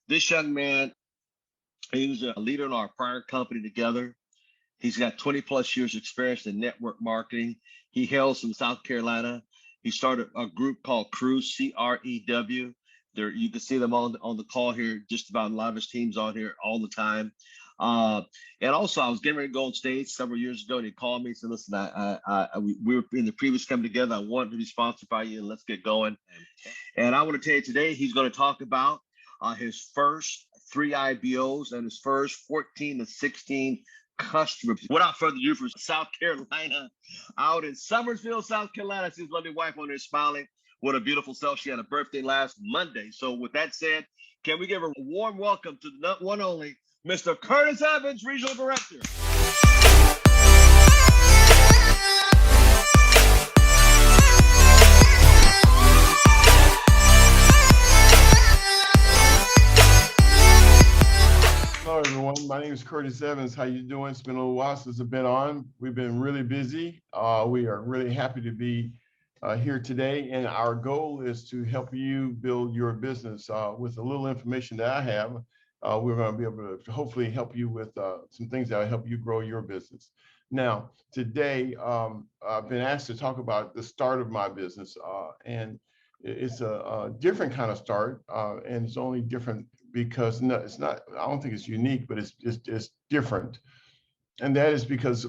This young man, he was a leader in our prior company together. He's got 20 plus years experience in network marketing. He hails from South Carolina. He started a group called Crew, CREW. There, you can see them on the call here. Just about a lot of his teams on here all the time. Uh, and also, I was getting ready to go on stage several years ago, and he called me and said, "Listen, we were in the previous company together. I wanted to be sponsored by you, and let's get going." And I want to tell you today, he's going to talk about his first three IBOs and his first 14 to 16 customers. Without further ado, from South Carolina, out in Summersville, South Carolina, I see his lovely wife on there smiling. What a beautiful self. She had a birthday last Monday. So with that said, can we give a warm welcome to the one only, Mr. Curtis Evans, Regional Director. Hello, everyone. My name is Curtis Evans. How you doing? It's been a little while since I've been on. We've been really busy. We are really happy to be here today, and our goal is to help you build your business with a little information that I have. We're going to be able to hopefully help you with some things that will help you grow your business. Now, today, I've been asked to talk about the start of my business, and it's a different kind of start, and it's only different because it's not, I don't think it's unique, but it's different. And that is because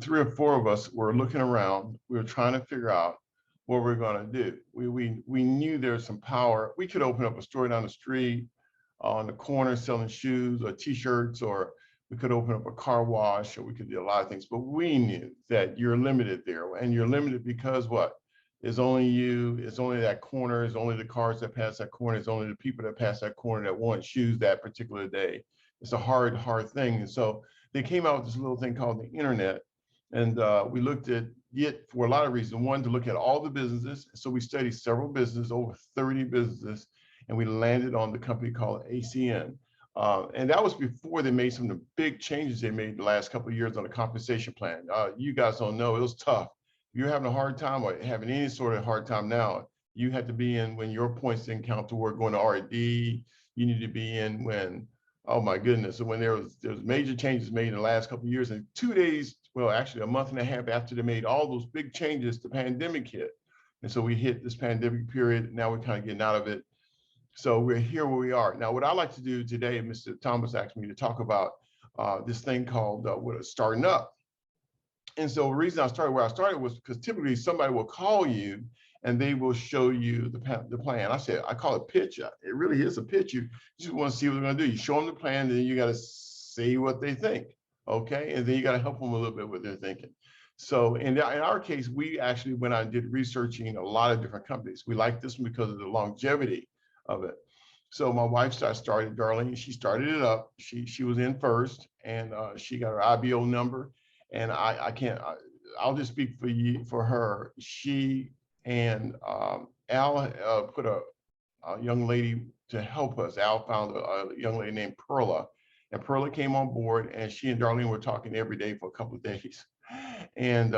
three or four of us were looking around. We were trying to figure out what we're going to do. We knew there's some power. We could open up a store down the street on the corner selling shoes or t-shirts, or we could open up a car wash, or we could do a lot of things. But we knew that you're limited there, and you're limited because what? It's only you, it's only that corner, it's only the cars that pass that corner, it's only the people that pass that corner that want shoes that particular day. It's a hard thing. And so they came out with this little thing called the internet. And we looked at it for a lot of reasons. One, to look at all the businesses. So we studied several businesses, over 30 businesses, and we landed on the company called ACN. And that was before they made some of the big changes they made the last couple of years on the compensation plan. You guys don't know, it was tough. You're having a hard time or having any sort of hard time now, you had to be in when your points didn't count toward going to R&D. You need to be in when, oh my goodness. So when there was major changes made in the last couple of years, and 2 days, well, actually a month and a half after they made all those big changes, the pandemic hit. And so we hit this pandemic period. Now we're kind of getting out of it. So we're here where we are. Now, what I like to do today, Mr. Thomas asked me to talk about this thing called starting up. And so the reason I started where I started was because typically somebody will call you and they will show you the plan. I call it pitch. It really is a pitch. You just want to see what they're going to do. You show them the plan, then you got to say what they think. Okay. And then you got to help them a little bit with their thinking. So in our case, we actually went out and did researching a lot of different companies. We like this one because of the longevity of it. So my wife started, Darlene, she started it up. She was in first, and she got her IBO number. And I'll just speak for her. She and Al put a young lady to help us. Al found a young lady named Perla, and Perla came on board, and she and Darlene were talking every day for a couple of days. And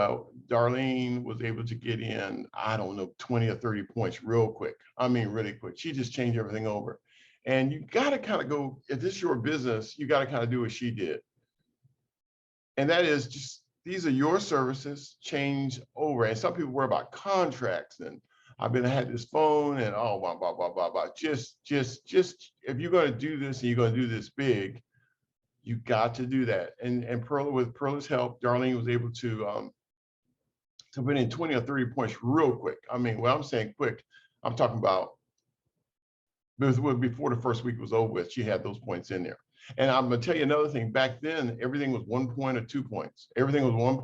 Darlene was able to get in, I don't know, 20 or 30 points real quick. I mean, really quick. She just changed everything over. And you got to kind of go, if this is your business, you got to kind of do what she did. And that is just, these are your services, change over. And some people worry about contracts, and I had this phone and oh, blah, blah, blah, blah, blah. Just, if you're going to do this and you're going to do this big, you got to do that. And Perla, with Perla's help, Darlene was able to put in 20 or 30 points real quick. I mean, when I'm saying quick, I'm talking about before the first week was over with, she had those points in there. And I'm gonna tell you another thing, back then, everything was 1 point or 2 points. Everything was 1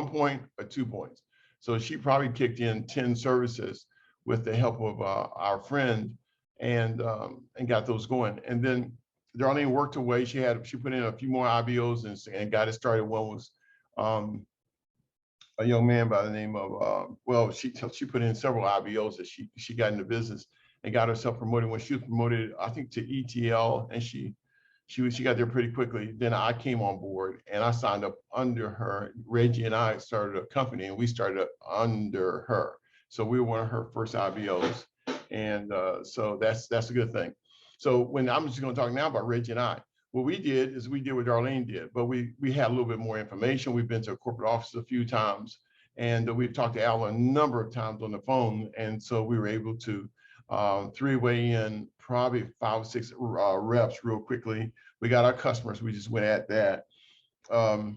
point or 2 points. So she probably kicked in 10 services with the help of our friend and got those going. And then Darlene worked her way. She put in a few more IBOs and got it started. One was a young man by the name of, she put in several IBOs that she got into business and got herself promoted. When she was promoted, I think to ETL, and she got there pretty quickly. Then I came on board and I signed up under her. Reggie and I started a company and we started under her. So we were one of her first IBOs. And so that's a good thing. So when I'm just going to talk now about Reggie and I, what we did is we did what Darlene did, but we had a little bit more information. We've been to a corporate office a few times, and we've talked to Al a number of times on the phone. And so we were able to three-way in probably 5 or 6 reps real quickly. We got our customers. We just went at that. So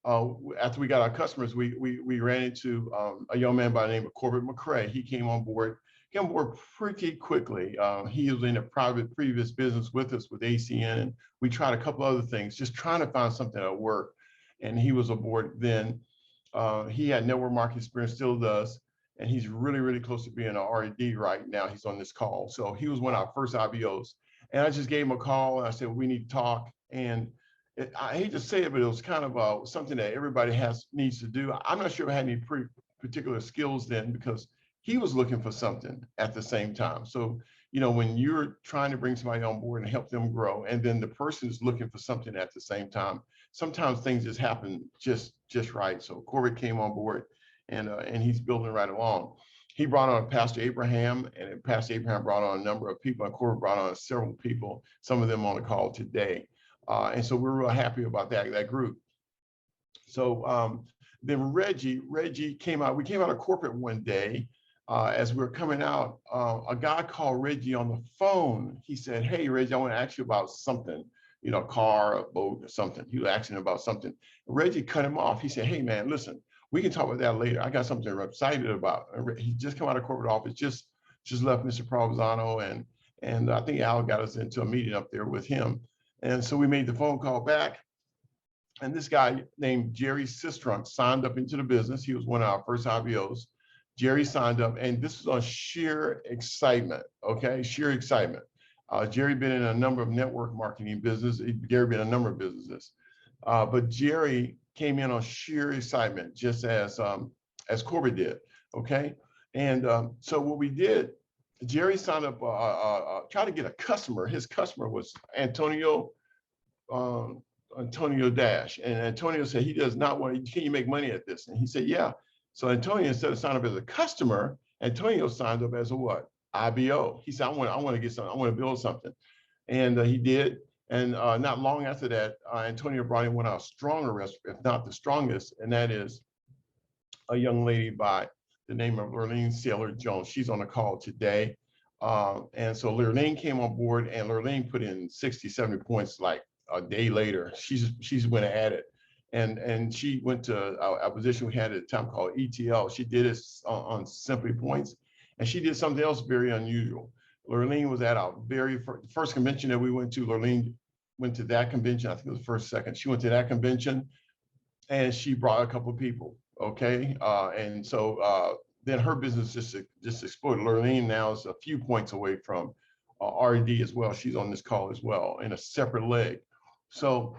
after we got our customers, we ran into a young man by the name of Corbett McCrae. He came on board pretty quickly. He was in a previous business with us with ACN, and we tried a couple other things, just trying to find something that worked. And he was aboard then. He had network marketing experience, still does, and he's really, really close to being an R&D right now. He's on this call. So he was one of our first IBOs. And I just gave him a call and I said, we need to talk. And I hate to say it, but it was kind of something that everybody needs to do. I'm not sure if I had any particular skills then, because he was looking for something at the same time. So, you know, when you're trying to bring somebody on board and help them grow, and then the person is looking for something at the same time, sometimes things just happen just right. So Corbett came on board, and he's building right along. He brought on Pastor Abraham, and Pastor Abraham brought on a number of people, and Corbett brought on several people, some of them on the call today. And so we're real happy about that group. So then Reggie came out. We came out of corporate one day. As we were coming out, a guy called Reggie on the phone. He said, "Hey, Reggie, I want to ask you about something, you know, a car, a boat, or something." He was asking about something. Reggie cut him off. He said, "Hey, man, listen, we can talk about that later. I got something I'm excited about." He just come out of corporate office, just left Mr. Provenzano, and I think Al got us into a meeting up there with him. And so we made the phone call back. And this guy named Jerry Sistrunk signed up into the business. He was one of our first IBOs. Jerry signed up, and this was on sheer excitement, okay? Sheer excitement. Jerry been in a number of network marketing businesses. Jerry been in a number of businesses. But Jerry came in on sheer excitement, just as Corbett did, okay? And so what we did, Jerry signed up, tried to get a customer. His customer was Antonio Dash. And Antonio said he does not want to, can you make money at this? And he said, yeah. So Antonio, instead of signing up as a customer, Antonio signed up as a what? IBO. He said, I want to get something, I want to build something. And he did. And not long after that, Antonio brought in one of our stronger reps, if not the strongest, and that is a young lady by the name of Lurleen Saylor Jones. She's on the call today. And so Lurleen came on board, and Lurleen put in 60, 70 points like a day later. She's went at it. And she went to a position we had at the time called ETL. She did it on Simply Points, and she did something else very unusual. Lurleen was at our very first convention that we went to. Lurleen went to that convention. I think it was the first, second. She went to that convention, and she brought a couple of people. Okay, and so then her business just exploded. Lurleen now is a few points away from R&D as well. She's on this call as well in a separate leg. So,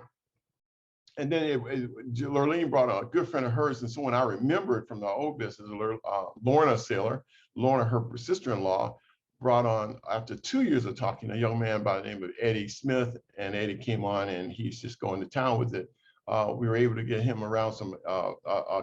and then Lurleen brought a good friend of hers and someone I remembered from the old business, Lorna Saylor. Lorna, her sister-in-law, brought on, after 2 years of talking, a young man by the name of Eddie Smith, and Eddie came on and he's just going to town with it. We were able to get him around some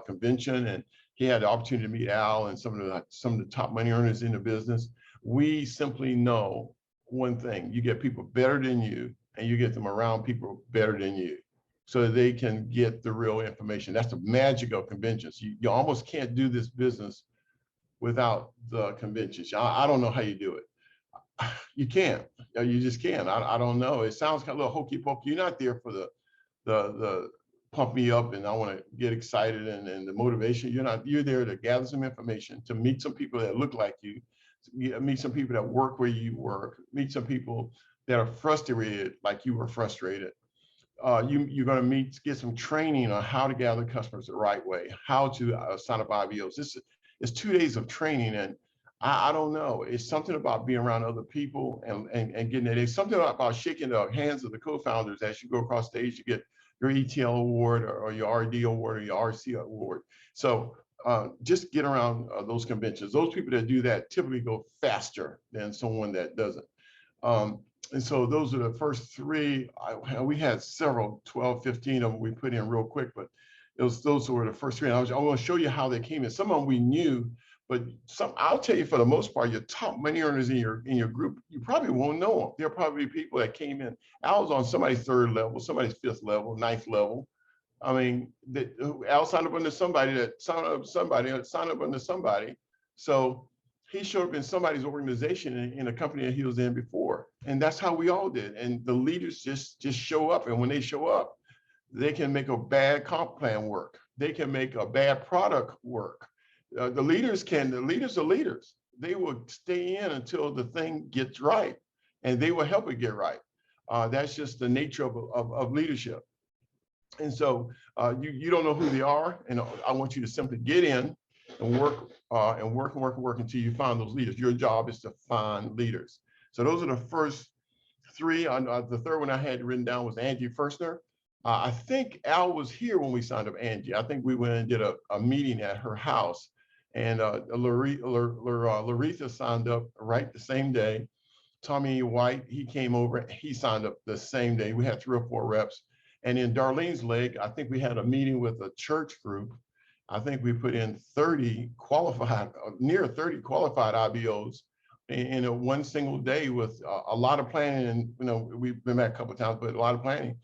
convention, and he had the opportunity to meet Al and some of the top money earners in the business. We simply know one thing: you get people better than you, and you get them around people better than you, so that they can get the real information. That's the magic of conventions. You almost can't do this business without the conventions. I don't know how you do it. You can't. You just can't. I don't know. It sounds kind of a little hokey pokey. You're not there for the pump me up and I want to get excited and the motivation. You're there to gather some information, to meet some people that look like you, meet some people that work where you work, meet some people that are frustrated like you were frustrated. You're going to get some training on how to gather customers the right way, how to sign up IBOs. This is 2 days of training, and I don't know. It's something about being around other people and getting it. It's something about shaking the hands of the co-founders as you go across stage to get your ETL award or your RD award or your RC award. So just get around those conventions. Those people that do that typically go faster than someone that doesn't. And so those are the first three. We had several, 12, 15 of them we put in real quick, but those were the first three. And I want to show you how they came in. Some of them we knew, but some, I'll tell you, for the most part, your top money earners in your group, you probably won't know them. There are probably people that came in. Al was on somebody's third level, somebody's fifth level, ninth level. I mean, Al signed up under somebody that signed up somebody that signed up under somebody. So he showed up in somebody's organization in a company that he was in before. And that's how we all did. And the leaders just show up. And when they show up, they can make a bad comp plan work. They can make a bad product work. The leaders are leaders. They will stay in until the thing gets right, and they will help it get right. That's just the nature of leadership. And so you don't know who they are, and I want you to simply get in and work until you find those leaders. Your job is to find leaders. So those are the first three. The third one I had written down was Angie Firstner. I think Al was here when we signed up Angie. I think we went and did a meeting at her house, and Laretha signed up right the same day. Tommy White, he came over, he signed up the same day. We had 3 or 4 reps. And in Darlene's leg, I think we had a meeting with a church group. I think we put in 30 qualified, near 30 qualified IBOs in one single day with a lot of planning. And, you know, we've been back a couple of times, but a lot of planning.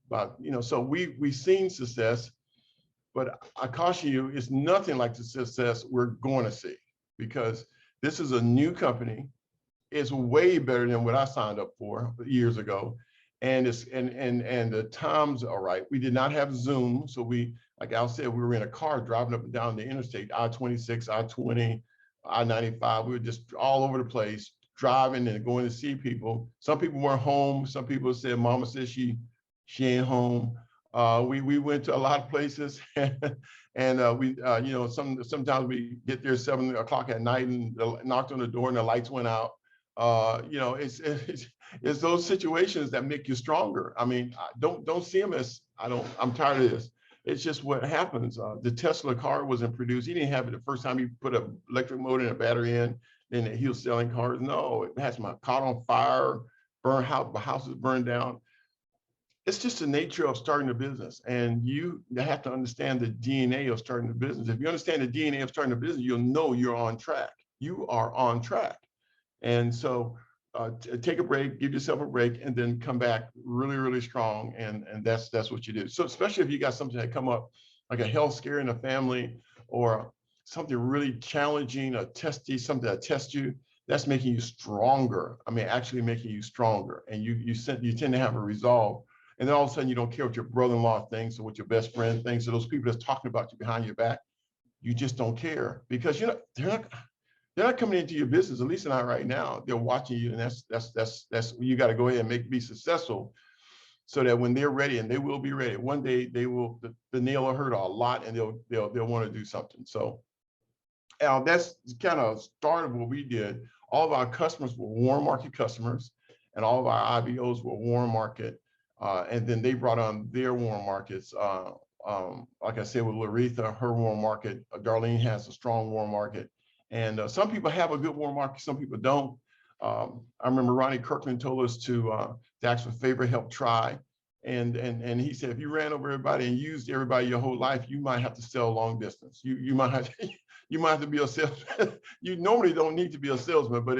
But, you know, so we've seen success, but I caution you, it's nothing like the success we're going to see, because this is a new company. It's way better than what I signed up for years ago. And it's and the times are right. We did not have Zoom. So we, like Al said, we were in a car driving up and down the interstate, I-26, I-20, I-95. We were just all over the place, driving and going to see people. Some people weren't home. Some people said, Mama said she ain't home. We went to a lot of places, and we, you know, sometimes we get there 7 o'clock at night and knocked on the door and the lights went out. You know, it's those situations that make you stronger. I mean, don't see them as I'm tired of this. It's just what happens. The Tesla car wasn't produced. He didn't have it the first time he put an electric motor and a battery in. Then he was selling cars. No, it has caught on fire, houses burned down. It's just the nature of starting a business, and you have to understand the DNA of starting a business. If you understand the DNA of starting a business, you'll know you're on track. You are on track. And so take a break, give yourself a break, and then come back really, really strong. And that's what you do. So especially if you got something that come up, like a health scare in a family, or something really challenging, something that tests you, that's making you stronger. I mean, actually making you stronger. And you tend to have a resolve. And then all of a sudden, you don't care what your brother-in-law thinks or what your best friend thinks, or those people that's talking about you behind your back. You just don't care, because they're not coming into your business, at least not right now. They're watching you, and that's you got to go ahead and be successful, so that when they're ready, and they will be ready, one day they will, the nail will hurt a lot, and they'll want to do something. So that's kind of started what we did. All of our customers were warm market customers, and all of our IBOs were warm market. And then they brought on their warm markets. Like I said, with Laretha, her warm market, Darlene has a strong warm market. And some people have a good warm market, some people don't. I remember Ronnie Kirkland told us to ask for favor, help, try. And he said, if you ran over everybody and used everybody your whole life, you might have to sell long distance. You might have to be a salesman. You normally don't need to be a salesman, but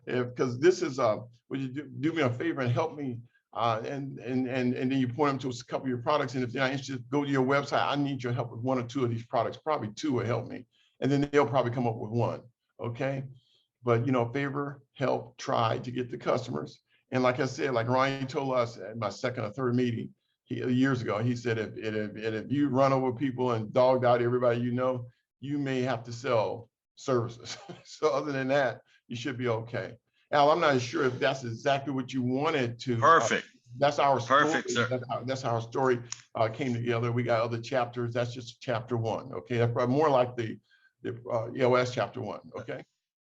because this is would you do me a favor and help me? And then you point them to a couple of your products, and if they're not interested, go to your website. I need your help with 1 or 2 of these products. Probably 2 will help me, and then they'll probably come up with 1. Okay, but favor, help, try to get the customers. And like I said, like Ryan told us at my second or third meeting years ago, he said if you run over people and dogged out everybody, you may have to sell services. So other than that, you should be okay. Al, I'm not sure if that's exactly what you wanted to. Perfect. That's our story. Perfect, sir. That's how our story came together. We got other chapters. That's just chapter 1. Okay, that's probably more like the EOS chapter 1. Okay.